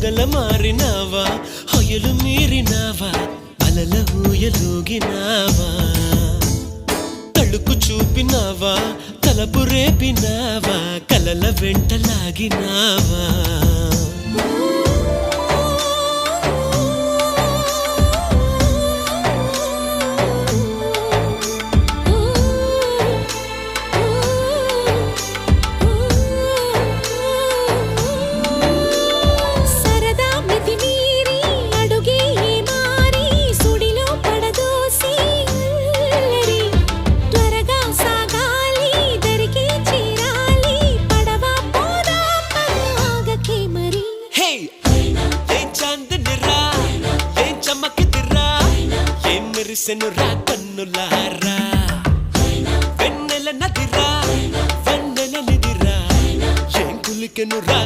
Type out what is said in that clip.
పగల మారినావా హొయలు మీరినావా అలల ఊయలూగినావా తళుకు చూపినావా తలపు రేపినావా కలల వెంటలాగినావా మెరిసెనురా కన్నులారా వెన్నెల నదిరా వెన్నెల నిదిరా ఏం కులికెనురా